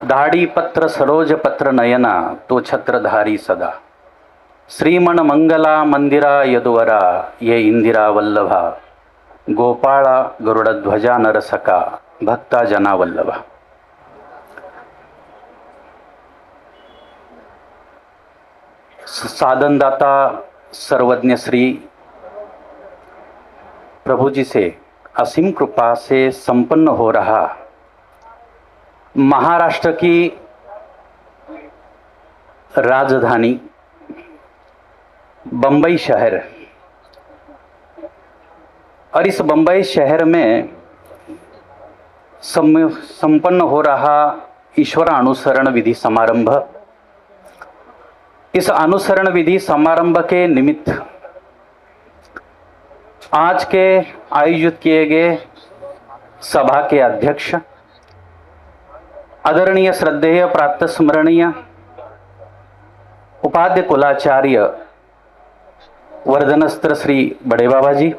दाढी पत्र सरोज पत्र नयना तो छत्रधारी सदा श्रीमण मंगला मंदिरा यदुवरा ये इंदिरा वल्लभा गोपाळा गरुडध्वजा नरसका भक्ता जना वल्लभा। साधनदाता सर्वज्ञ श्री प्रभु जी से असीम कृपा से संपन्न हो रहा महाराष्ट्र की राजधानी बंबई शहर, और इस बंबई शहर में संपन्न हो रहा ईश्वर अनुसरण विधि समारंभ। इस अनुसरण विधि समारंभ के निमित्त आज के आयोजित किए गए सभा के अध्यक्ष आदरणीय श्रद्धेय प्रातः स्मरणीय उपाध्याय कुलाचार्य वर्धनस्त्र श्री बड़े बाबा जी,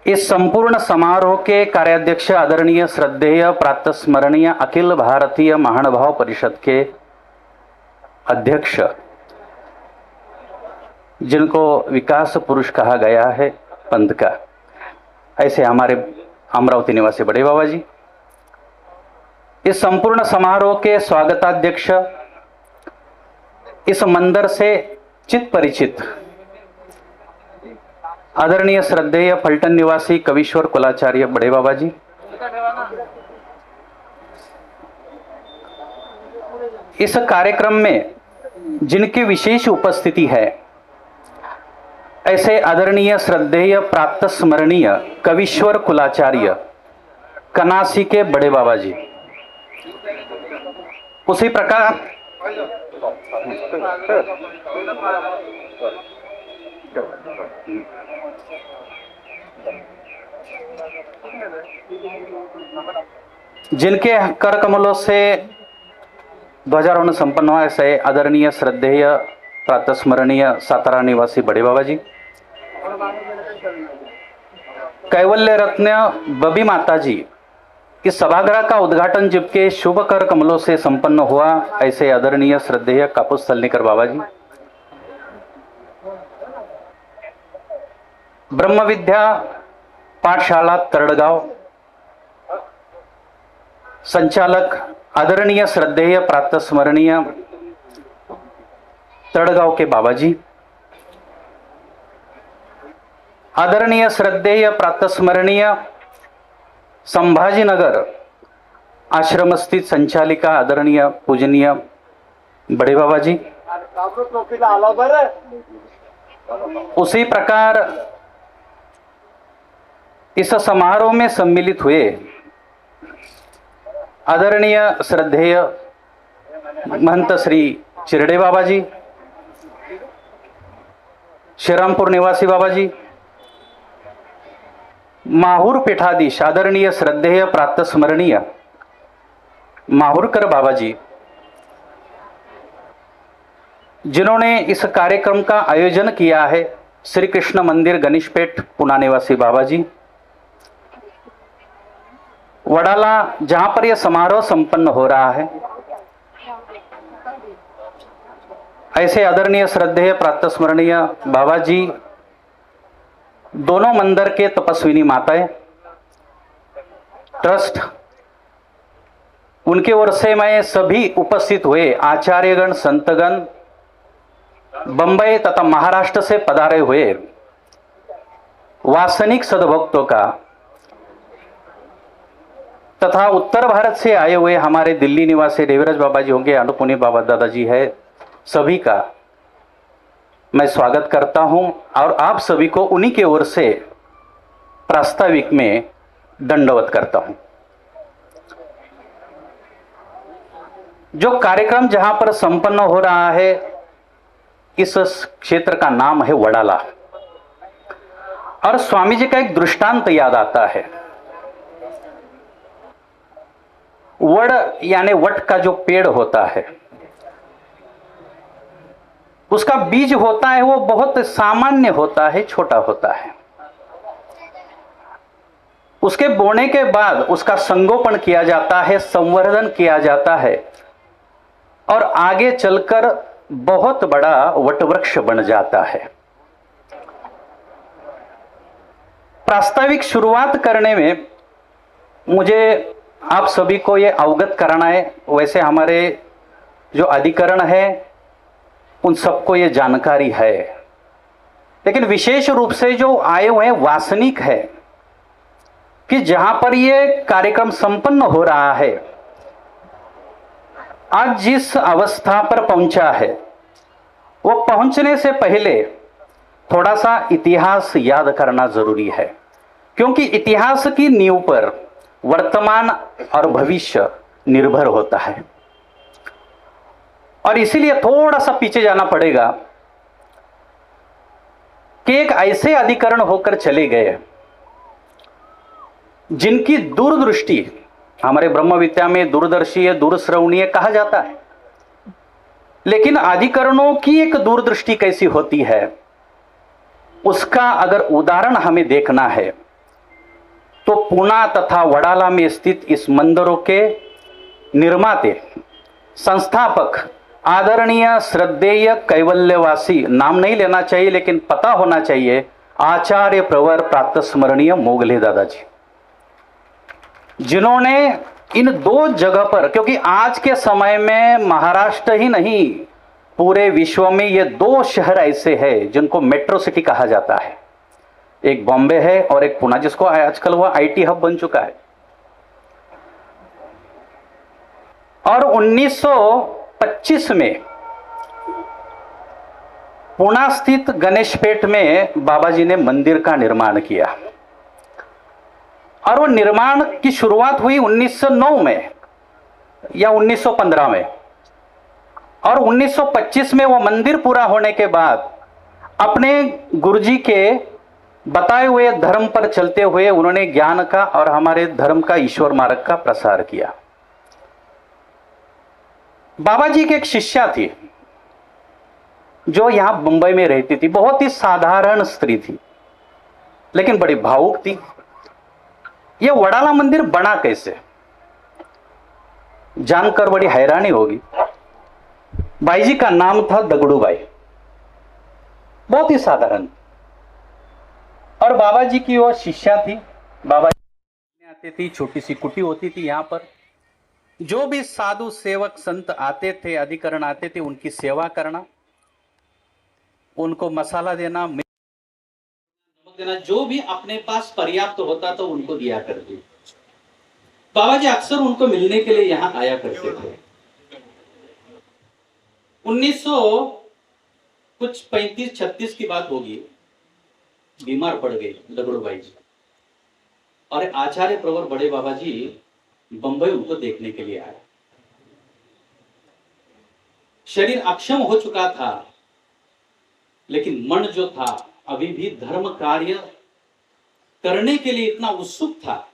इस संपूर्ण समारोह के कार्याध्यक्ष आदरणीय श्रद्धेय प्रातः स्मरणीय अखिल भारतीय महानुभाव परिषद के अध्यक्ष, जिनको विकास पुरुष कहा गया है पंथ का, ऐसे हमारे अमरावती निवासी बड़े बाबा जी, इस संपूर्ण समारोह के स्वागताध्यक्ष, इस मंदिर से चित परिचित आदरणीय श्रद्धेय फलटन निवासी कविश्वर कुलाचार्य बड़े बाबा जी, इस कार्यक्रम में जिनकी विशेष उपस्थिति है ऐसे आदरणीय श्रद्धेय प्रातः स्मरणीय कविश्वर कुलाचार्य कनासी के बड़े बाबा जी, उसी प्रकार जिनके कर कमलों से ध्वजारोहण संपन्न हुआ ऐसे आदरणीय श्रद्धेय प्रातः स्मरणीय सातारा निवासी बड़े बाबा जी, कैवल्य रत्न बबी माता जी, इस सभागृह का उद्घाटन जिनके शुभ कर कमलों से संपन्न हुआ ऐसे आदरणीय श्रद्धेय कापूस तलनीकर बाबा जी, ब्रह्म विद्या पाठशाला तरड़गांव संचालक आदरणीय श्रद्धेय प्रातः स्मरणीय तरड़गांव के बाबा जी, आदरणीय श्रद्धेय प्रातः स्मरणीय संभाजीनगर आश्रम स्थित संचालिका आदरणीय पूजनीय बड़े बाबा जी, उसी प्रकार इस समारोह में सम्मिलित हुए आदरणीय श्रद्धेय महंत श्री चिरडे बाबा जी, श्रीरामपुर निवासी बाबा जी, माहूर पीठाधीश आदरणीय श्रद्धेय प्रातः स्मरणीय माहूरकर बाबा जी, जिन्होंने इस कार्यक्रम का आयोजन किया है, श्री कृष्ण मंदिर गणेशपेठ पुणे निवासी बाबा जी, वडाला जहां पर यह समारोह संपन्न हो रहा है ऐसे आदरणीय श्रद्धेय प्रातः स्मरणीय बाबा जी, दोनों मंदिर के तपस्विनी माताएं, ट्रस्ट, उनके ओर से मैं सभी उपस्थित हुए आचार्यगण संतगण, बंबई तथा महाराष्ट्र से पधारे हुए वासनिक सद्भक्तों का तथा उत्तर भारत से आए हुए हमारे दिल्ली निवासी देवराज बाबा जी होंगे, अनुपुनी बाबा दादाजी है, सभी का मैं स्वागत करता हूं और आप सभी को उन्हीं के ओर से प्रास्ताविक में दंडवत करता हूं। जो कार्यक्रम जहां पर संपन्न हो रहा है इस क्षेत्र का नाम है वडाला, और स्वामी जी का एक दृष्टांत याद आता है। वड यानी वट का जो पेड़ होता है उसका बीज होता है वो बहुत सामान्य होता है, छोटा होता है, उसके बोने के बाद उसका संगोपन किया जाता है, संवर्धन किया जाता है और आगे चलकर बहुत बड़ा वटवृक्ष बन जाता है। प्रास्ताविक शुरुआत करने में मुझे आप सभी को यह अवगत कराना है, वैसे हमारे जो अधिकरण है उन सबको ये जानकारी है, लेकिन विशेष रूप से जो आए हुए वासनिक है कि जहां पर ये कार्यक्रम संपन्न हो रहा है, आज जिस अवस्था पर पहुंचा है, वो पहुंचने से पहले थोड़ा सा इतिहास याद करना जरूरी है, क्योंकि इतिहास की नींव पर वर्तमान और भविष्य निर्भर होता है। और इसीलिए थोड़ा सा पीछे जाना पड़ेगा कि एक ऐसे अधिकरण होकर चले गए जिनकी दूरदृष्टि, हमारे ब्रह्म विद्या में दूरदर्शी दूरश्रवणीय कहा जाता है, लेकिन अधिकरणों की एक दूरदृष्टि कैसी होती है उसका अगर उदाहरण हमें देखना है तो पूना तथा वडाला में स्थित इस मंदिरों के निर्माते, संस्थापक, आदरणीय श्रद्धेय कैवल्यवासी, नाम नहीं लेना चाहिए लेकिन पता होना चाहिए, आचार्य प्रवर प्रातस्मरणीय मोगले दादाजी, जिन्होंने इन दो जगह पर, क्योंकि आज के समय में महाराष्ट्र ही नहीं पूरे विश्व में ये दो शहर ऐसे हैं जिनको मेट्रो सिटी कहा जाता है, एक बॉम्बे है और एक पुणे, जिसको आजकल वह आईटी हब बन चुका है। और 1925 में पुणे स्थित गणेशपेट में बाबा जी ने मंदिर का निर्माण किया और वो निर्माण की शुरुआत हुई 1909 में या 1915 में, और 1925 में वो मंदिर पूरा होने के बाद अपने गुरुजी के बताए हुए धर्म पर चलते हुए उन्होंने ज्ञान का और हमारे धर्म का ईश्वर मार्ग का प्रसार किया। बाबा जी की एक शिष्या थी जो यहां मुंबई में रहती थी, बहुत ही साधारण स्त्री थी लेकिन बड़ी भावुक थी। यह वडाला मंदिर बना कैसे, जानकर बड़ी हैरानी होगी। बाई जी का नाम था दगड़ूबाई, बहुत ही साधारण, और बाबा जी की वो शिष्या थी। बाबा जी आते थी, छोटी सी कुटी होती थी यहाँ पर, जो भी साधु सेवक संत आते थे, अधिकरण आते थे, उनकी सेवा करना, उनको मसाला देना, नमक देना, जो भी अपने पास पर्याप्त होता तो उनको दिया करते। बाबा जी अक्सर उनको मिलने के लिए यहाँ आया करते थे। 1935-36 की बात होगी, बीमार पड़ गए दगड़ूबाई जी और आचार्य प्रवर बड़े बाबा जी बंबई उनको देखने के लिए आए। शरीर अक्षम हो चुका था लेकिन मन जो था अभी भी धर्म कार्य करने के लिए इतना उत्सुक था।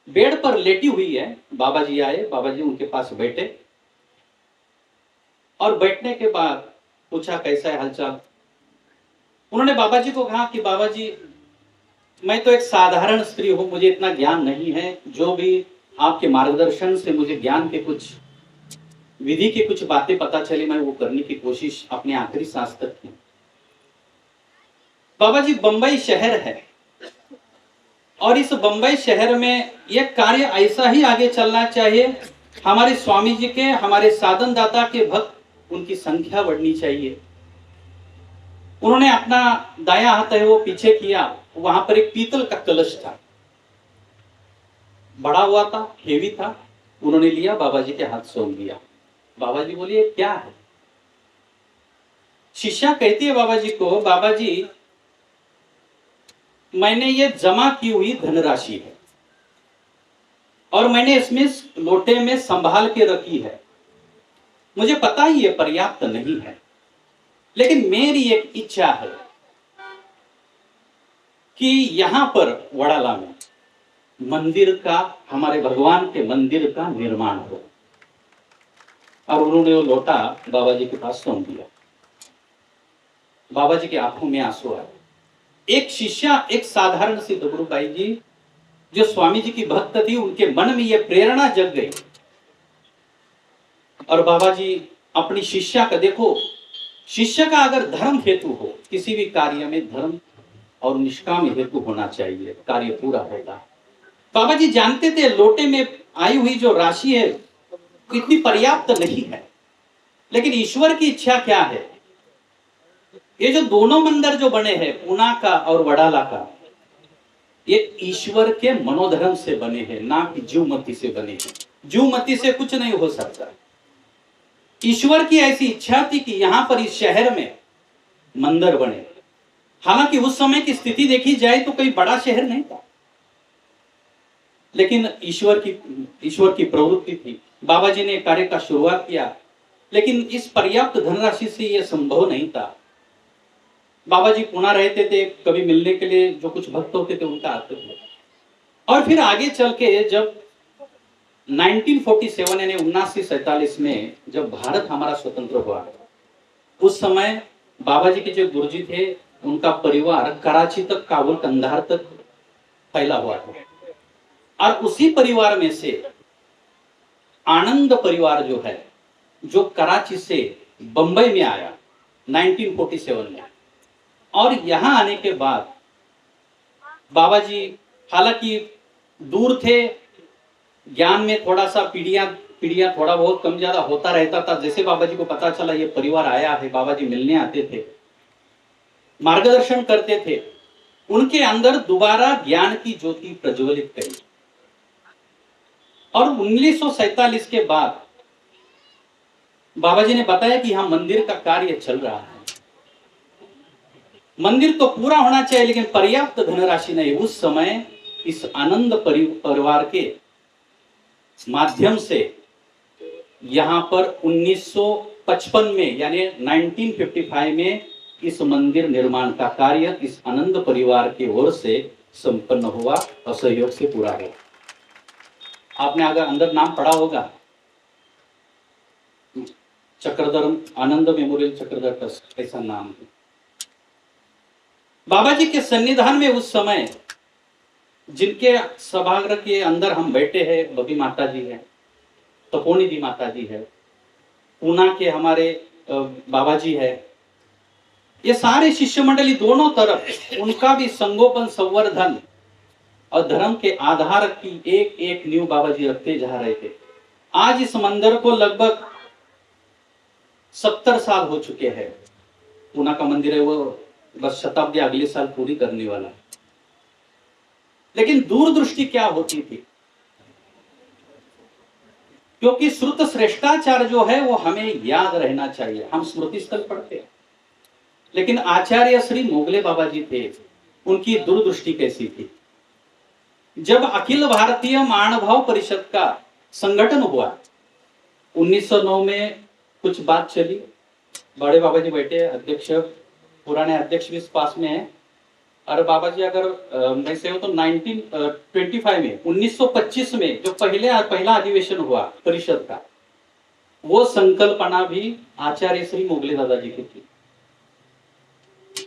बेड पर लेटी हुई है, बाबा जी आए, बाबा जी उनके पास बैठे और बैठने के बाद पूछा कैसा है हालचाल। उन्होंने बाबा जी को कहा कि बाबा जी मैं तो एक साधारण स्त्री हूं, मुझे इतना ज्ञान नहीं है, जो भी आपके मार्गदर्शन से मुझे ज्ञान के कुछ विधि की कुछ बातें पता चली, मैं वो करने की कोशिश अपने आखिरी सांस तक की। बाबा जी बंबई शहर है और इस बंबई शहर में यह कार्य ऐसा ही आगे चलना चाहिए, हमारे स्वामी जी के, हमारे साधन दाता के भक्त, उनकी संख्या बढ़नी चाहिए। उन्होंने अपना दायां हाथ है वो पीछे किया, वहां पर एक पीतल का कलश था, बड़ा हुआ था, हेवी था, उन्होंने लिया, बाबा जी के हाथ सौंप दिया। बाबा जी बोलिए क्या है। शिष्या कहती है बाबा जी को, बाबा जी मैंने ये जमा की हुई धनराशि है और मैंने इसमें लोटे में संभाल के रखी है, मुझे पता ही ये पर्याप्त नहीं है, लेकिन मेरी एक इच्छा है कि यहां पर वडाला में मंदिर का, हमारे भगवान के मंदिर का निर्माण हो। और उन्होंने वो लोटा बाबा जी के पास सौंप दिया। बाबा जी की आंखों में आंसू आए। एक शिष्या, एक साधारण सी दगड़ूबाई जी जो स्वामी जी की भक्त थी, उनके मन में यह प्रेरणा जग गई और बाबा जी अपनी शिष्या का, देखो शिष्य का अगर धर्म हेतु हो, किसी भी कार्य में धर्म और निष्काम हेतु होना चाहिए, कार्य पूरा होगा। बाबा जी जानते थे लोटे में आई हुई जो राशि है इतनी पर्याप्त नहीं है, लेकिन ईश्वर की इच्छा क्या है। ये जो दोनों मंदिर जो बने हैं, पूना का और वडाला का, ये ईश्वर के मनोधर्म से बने हैं, ना कि जीवमती से बने हैं। जीवमती से कुछ नहीं हो सकता। ईश्वर की ऐसी इच्छा थी कि यहां पर इस शहर में मंदिर बने। हालांकि उस समय की स्थिति देखी जाए तो कोई बड़ा शहर नहीं था, लेकिन ईश्वर की प्रवृत्ति थी। बाबा जी ने कार्य का शुरुआत किया, लेकिन इस पर्याप्त धनराशि से यह संभव नहीं था। बाबा जी पुणे रहते थे, कभी मिलने के लिए जो कुछ भक्त होते थे उनका आते थे। और फिर आगे चल के जब 1947 यानी 1947 में जब भारत हमारा स्वतंत्र हुआ, उस समय बाबा जी के जो गुरुजी थे, उनका परिवार कराची तक, काबुल, कंधार तक फैला हुआ था। और उसी परिवार में से आनंद परिवार जो है, जो कराची से बंबई में आया 1947 में, और यहां आने के बाद बाबा जी हालांकि दूर थे, ज्ञान में थोड़ा सा पीढ़ियां थोड़ा बहुत कम ज्यादा होता रहता था। जैसे बाबा जी को पता चला ये परिवार आया है, बाबा जी मिलने आते थे, मार्गदर्शन करते थे, उनके अंदर दोबारा ज्ञान की ज्योति प्रज्वलित करी। और 1947 के बाद बाबा जी ने बताया कि यहां मंदिर का कार्य चल रहा है, मंदिर तो पूरा होना चाहिए लेकिन पर्याप्त धनराशि नहीं। उस समय इस आनंद परिवार के माध्यम से यहां पर 1955 में यानी 1955 में इस मंदिर निर्माण का कार्य इस आनंद परिवार की ओर से संपन्न हुआ और सहयोग से पूरा हुआ। आपने अगर अंदर नाम पढ़ा होगा, चक्रधर आनंद मेमोरियल चक्रधर ट्रस्ट, ऐसा नाम है। बाबा जी के सन्निधान में उस समय जिनके सभागृह के अंदर हम बैठे हैं, बबी माता जी है, तपोनिधि माता जी है, पूना के हमारे बाबा जी है, ये सारे शिष्य मंडली दोनों तरफ उनका भी संगोपन, संवर्धन और धर्म के आधार की एक एक नींव बाबा जी रखते जा रहे थे। आज इस मंदिर को लगभग 70 साल हो चुके हैं। पूना का मंदिर है, वो बस शताब्दी अगले साल पूरी करने वाला। लेकिन दूरदृष्टि क्या होती थी, क्योंकि श्रुत श्रेष्ठाचार जो है वो हमें याद रहना चाहिए। हम स्मृति स्थल पढ़ते हैं, लेकिन आचार्य श्री मोगले बाबा जी थे, उनकी दूरदृष्टि कैसी थी। जब अखिल भारतीय महानुभाव परिषद का संगठन हुआ 1909 में, कुछ बात चली, बड़े बाबा जी बैठे, अध्यक्ष, पुराने अध्यक्ष भी इस पास में है, और बाबा जी अगर मैं से हो तो 1925 में 1925 में जो पहला अधिवेशन हुआ परिषद का, वो संकल्पना भी आचार्य श्री मोगले दादा जी की थी।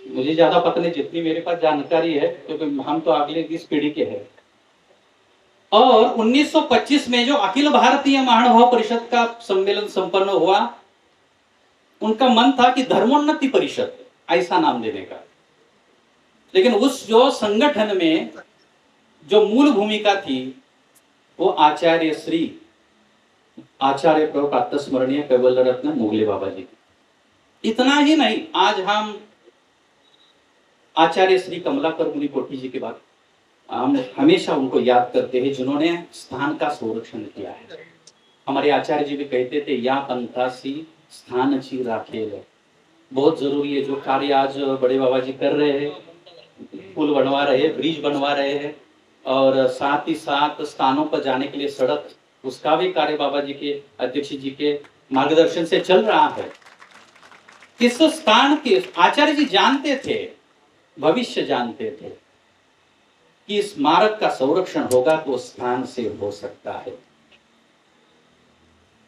मुझे ज्यादा पता नहीं, जितनी मेरे पास जानकारी है, क्योंकि हम तो अगले इस पीढ़ी के हैं। और 1925 में जो अखिल भारतीय महानुभाव परिषद का सम्मेलन संपन्न हुआ, उनका मन था कि धर्मोन्नति परिषद ऐसा नाम देने का। लेकिन उस जो संगठन में जो मूल भूमिका थी वो आचार्य प्रभु प्रातः स्मरणीय कैवल्य रत्न मोगले बाबा जी। इतना ही नहीं, आज हम आचार्य श्री कमलाकर मुनि कोठी जी के बाद हम हमेशा उनको याद करते हैं, जिन्होंने स्थान का संरक्षण किया है। हमारे आचार्य जी भी कहते थे, या पंथासी स्थान ची राखेल। बहुत जरूरी है जो कार्य आज बड़े बाबा जी कर रहे हैं, पुल बनवा रहे हैं, ब्रिज बनवा रहे हैं, और साथ ही साथ स्थानों पर जाने के लिए सड़क, उसका भी कार्य बाबा जी के, अध्यक्ष जी के मार्गदर्शन से चल रहा है। इस स्थान के आचार्य जी जानते थे, भविष्य जानते थे कि स्मारक का संरक्षण होगा तो स्थान से हो सकता है।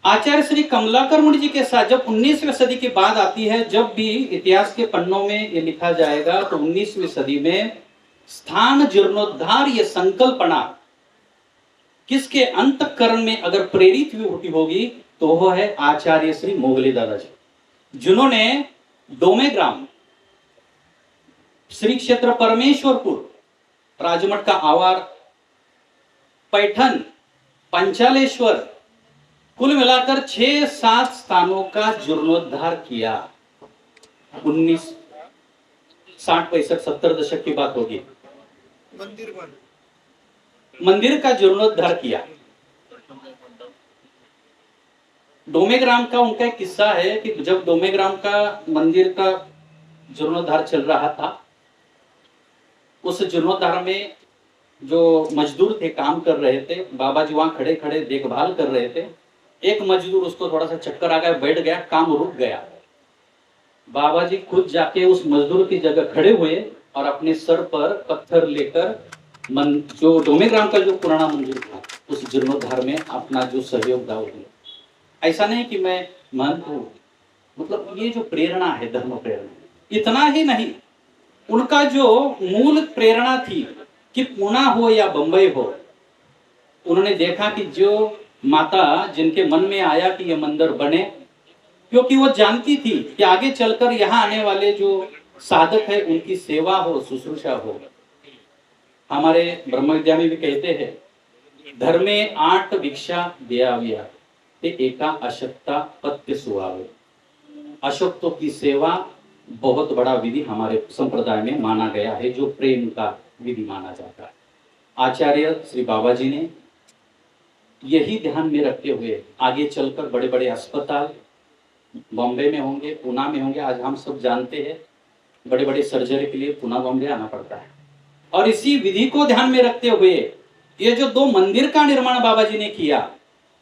आचार्य श्री कमलाकर मुनि जी के साथ जब 19वीं सदी की बात आती है, जब भी इतिहास के पन्नों में ये लिखा जाएगा तो 19वीं सदी में स्थान जीर्णोद्धार ये संकल्पना किसके अंतःकरण में अगर प्रेरित हुई होगी तो वो है आचार्य श्री मोगले दादाजी, जिन्होंने डोमेग्राम, श्री क्षेत्र परमेश्वरपुर, राजमठ का आवार, पैठन, पंचालेश्वर, कुल मिलाकर 6-7 स्थानों का जीर्णोद्धार किया। 1960, 65, 70 दशक की बात होगी। मंदिर का जीर्णोद्धार किया। डोमेग्राम का उनका एक किस्सा है कि जब डोमेग्राम का मंदिर का जीर्णोद्धार चल रहा था, उस जीर्णोद्धार में जो मजदूर थे, काम कर रहे थे, बाबा जी वहां खड़े खड़े देखभाल कर रहे थे। एक मजदूर, उसको थोड़ा सा चक्कर आ गया, बैठ गया, काम रुक गया। बाबा जी खुद जाके उस मजदूर की जगह खड़े हुए और अपने सर पर पत्थर लेकर जो डोमेग्राम का जो पुराना मंदिर था उस जीर्णोद्धार में अपना जो सहयोग था वो दिया। ऐसा नहीं कि मैं महंत हूं, मतलब ये जो प्रेरणा है, धर्म प्रेरणा, इतना ही नहीं, उनका जो मूल प्रेरणा थी कि पुणे हो या बंबई हो, उन्होंने देखा कि जो माता जिनके मन में आया कि ये मंदिर बने, क्योंकि वो जानती थी कि आगे चलकर यहाँ आने वाले जो साधक है उनकी सेवा हो, शुश्रूषा हो। हमारे ब्रह्म विद्या में भी कहते हैं, धर्मे 8 भिक्षा दियाविया ते एका अशक्ता पत्य सुहावे। अशक्तों की सेवा बहुत बड़ा विधि हमारे संप्रदाय में माना गया है, जो प्रेम का विधि माना जाता है। आचार्य श्री बाबा जी ने यही ध्यान में रखते हुए आगे चलकर बड़े बड़े अस्पताल बॉम्बे में होंगे, पुणे में होंगे। आज हम सब जानते हैं बड़े बड़े सर्जरी के लिए पुणे बॉम्बे आना पड़ता है। और इसी विधि को ध्यान में रखते हुए ये जो 2 मंदिर का निर्माण बाबा जी ने किया,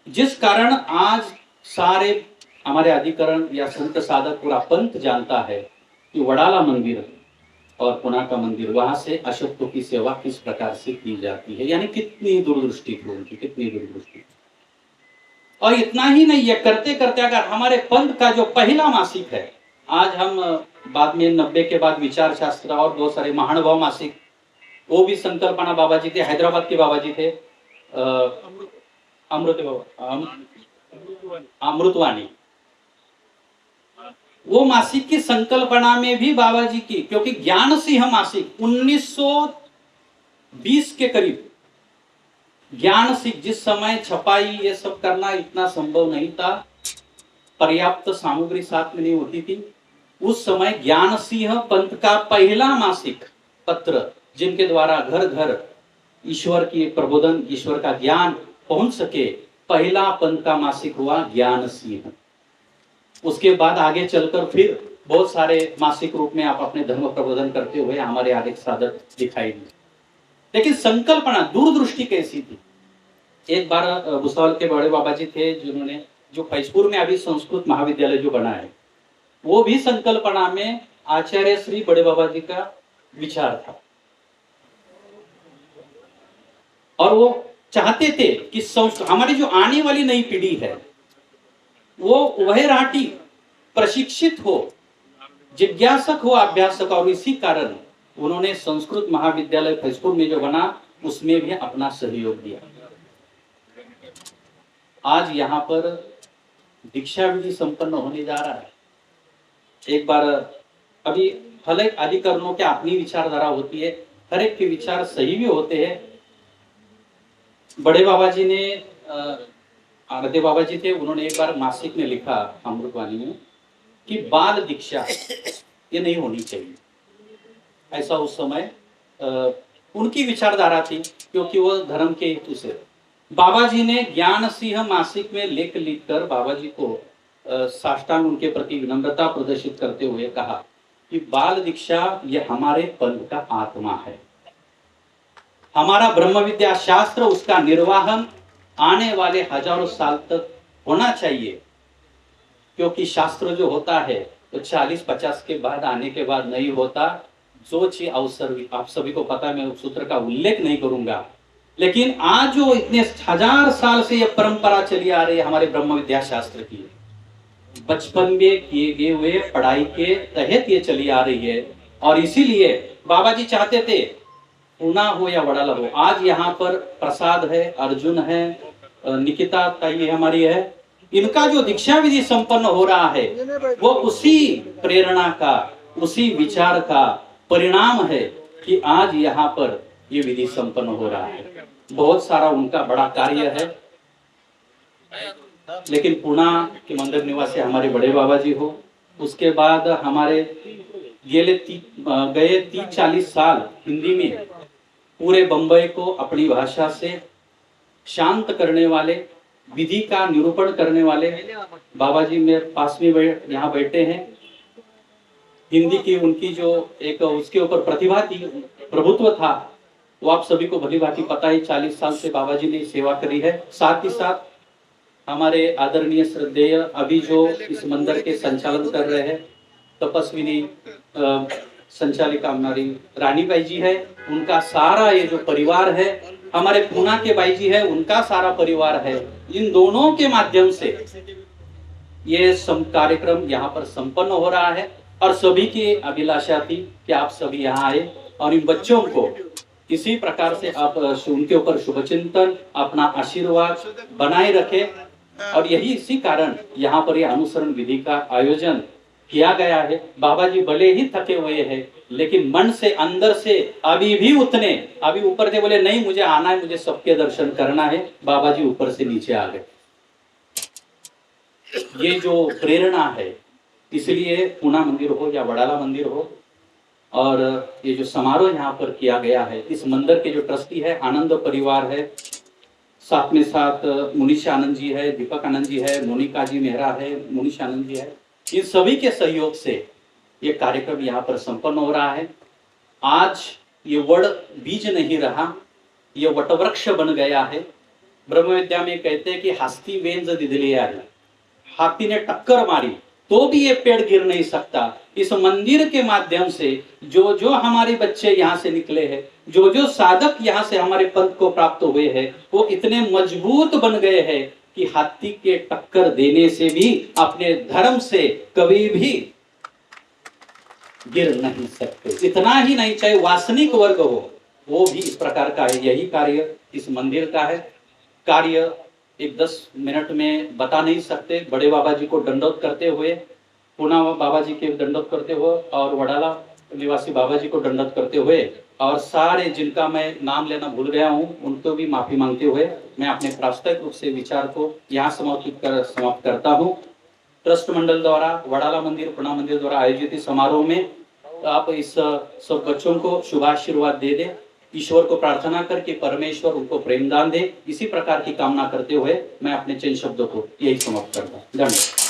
जिस कारण आज सारे हमारे अधिकरण या संत साधक पूरा पंथ जानता है कि वडाला मंदिर और पुणे का मंदिर, वहां से अशक्तों की सेवा किस प्रकार से की जाती है। यानी कितनी दूरदृष्टि थी उनकी, कितनी दूरदृष्टि। और इतना ही नहीं, ये करते करते अगर हमारे पंथ का जो पहला मासिक है, आज हम बाद में 90 के बाद विचार शास्त्र और बहुत सारे महानुभाव मासिक, वो भी संकल्पना बाबा जी थे, हैदराबाद के बाबा जी थे, अमृतवाणी, वो मासिक की संकल्पना में भी बाबा जी की, क्योंकि ज्ञान सिंह मासिक 1920 के करीब, ज्ञान सिंह, जिस समय छपाई ये सब करना इतना संभव नहीं था, पर्याप्त सामग्री साथ में नहीं होती थी, उस समय ज्ञान सिंह पंथ का पहला मासिक पत्र, जिनके द्वारा घर घर ईश्वर की प्रबोधन, ईश्वर का ज्ञान पहुंच सके, पहला पंथ का मासिक हुआ ज्ञान सिंह। उसके बाद आगे चलकर फिर बहुत सारे मासिक रूप में आप अपने धर्म प्रबोधन करते हुए हमारे आगे साधक दिखाई दिए। लेकिन संकल्पना, दूरदृष्टि कैसी थी। एक बार भुसावल के बड़े बाबा जी थे, जिन्होंने जो फैजपुर में अभी संस्कृत महाविद्यालय जो बना है, वो भी संकल्पना में आचार्य श्री बड़े बाबा जी का विचार था। और वो चाहते थे कि हमारी जो आने वाली नई पीढ़ी है वो वह राठी प्रशिक्षित हो, जिज्ञासक हो, अभ्यासक। और इसी कारण उन्होंने संस्कृत महाविद्यालय फैजपुर में जो बना, उसमें भी अपना सहयोग दिया। आज यहाँ पर दीक्षा विधि संपन्न होने जा रहा है। एक बार अभी हर एक अधिकरणों के अपनी विचारधारा होती है, हर एक के विचार सही भी होते हैं। बड़े बाबा जी ने, आरदे बाबा जी थे, उन्होंने एक बार मासिक में लिखा अमृतवाणी में कि बाल दीक्षा ये नहीं होनी चाहिए। ऐसा उस समय उनकी विचारधारा थी, क्योंकि वो धर्म के हेतु से। बाबा जी ने ज्ञान सिंह मासिक में लेख लिखकर बाबा जी को साष्टांग उनके प्रति विनम्रता प्रदर्शित करते हुए कहा कि बाल दीक्षा ये हमारे पंथ का आत्मा है, हमारा ब्रह्म विद्या शास्त्र, उसका निर्वाहन आने वाले हजारों साल तक होना चाहिए। क्योंकि शास्त्र जो होता है तो 40-50 के बाद आने के बाद नहीं होता। जो चीज अवसर, आप सभी को पता है, मैं उस सूत्र का उल्लेख नहीं करूंगा, लेकिन आज जो इतने 1000 साल से यह परंपरा चली आ रही है हमारे ब्रह्म विद्या शास्त्र की, बचपन में किए गए हुए पढ़ाई के तहत ये चली आ रही है। और इसीलिए बाबा जी चाहते थे पूना हो या वडाला हो, आज यहाँ पर प्रसाद है, अर्जुन है, निकिता ताई हमारी है, इनका जो दीक्षा विधि संपन्न हो रहा है वो उसी प्रेरणा का, उसी विचार का परिणाम है कि आज यहाँ पर ये विधि संपन्न हो रहा है। बहुत सारा उनका बड़ा कार्य है। लेकिन पूना के मंदिर निवासी हमारे बड़े बाबा जी हो, उसके बाद हमारे गए 30-40 साल हिंदी में पूरे बंबई को अपनी भाषा से शांत करने वाले, विधि का निरूपण करने वाले बाबा जी मेरे पास में यहाँ बैठे हैं। हिंदी की उनकी जो एक उसके ऊपर प्रतिभा थी, प्रभुत्व था, वो आप सभी को भली भांति पता है। 40 साल से बाबा जी ने सेवा करी है। साथ ही साथ हमारे आदरणीय श्रद्धेय अभी जो इस मंदिर के संचालन कर रहे हैं तपस्विनी संचालिका हमारी रानी बाई जी है, उनका सारा ये जो परिवार है, हमारे पूना के बाई जी है, उनका सारा परिवार है। इन दोनों के माध्यम से ये कार्यक्रम यहाँ पर संपन्न हो रहा है और सभी की अभिलाषा थी कि आप सभी यहाँ आए और इन बच्चों को इसी प्रकार से आप उनके ऊपर शुभ चिंतन, अपना आशीर्वाद बनाए रखे। और यही इसी कारण यहाँ पर यह अनुसरण विधि का आयोजन किया गया है। बाबा जी भले ही थके हुए हैं, लेकिन मन से, अंदर से अभी भी उतने, अभी ऊपर से बोले नहीं मुझे आना है, मुझे सबके दर्शन करना है, बाबा जी ऊपर से नीचे आ गए। ये जो प्रेरणा है, इसलिए पूना मंदिर हो या वडाला मंदिर हो, और ये जो समारोह यहाँ पर किया गया है, इस मंदिर के जो ट्रस्टी है आनंद परिवार है, साथ में साथ मुनीष आनंद जी है, दीपक आनंद जी है, मोनिका जी मेहरा है, मुनीष आनंद जी है, इन सभी के सहयोग से ये कार्यक्रम यहाँ पर संपन्न हो रहा है। आज ये वड बीज नहीं रहा, ये वटवृक्ष बन गया है। ब्रह्म विद्या में कहते हैं कि हाथी वेंज दिधली आई, हाथी ने टक्कर मारी तो भी ये पेड़ गिर नहीं सकता। इस मंदिर के माध्यम से जो जो हमारे बच्चे यहाँ से निकले हैं, जो जो साधक यहाँ से हमारे पंथ को प्राप्त हुए हैं, वो इतने मजबूत बन गए हैं कि हाथी के टक्कर देने से भी अपने धर्म से कभी भी गिर नहीं सकते। इतना ही नहीं, चाहे वासनिक वर्ग हो वो भी इस प्रकार का है। यही कार्य इस मंदिर का है। कार्य एक 10 मिनट में बता नहीं सकते। बड़े बाबा जी को दंडोत करते हुए, पूना बाबा जी के दंडोत करते हुए और वडाला निवासी बाबा जी को दंडोत करते हुए, और सारे जिनका मैं नाम लेना भूल गया हूँ उनको भी माफी मांगते हुए मैं अपने प्रास्ताविक रूप से विचार को यहाँ समाप्त करता हूँ। ट्रस्ट मंडल द्वारा, वडाला मंदिर, पूना मंदिर द्वारा आयोजित इस समारोह में आप इस सब बच्चों को शुभाशीर्वाद दे दें। ईश्वर को प्रार्थना करके परमेश्वर उनको प्रेमदान दे, इसी प्रकार की कामना करते हुए मैं अपने चंद शब्दों को यही समाप्त करता हूँ। धन्यवाद।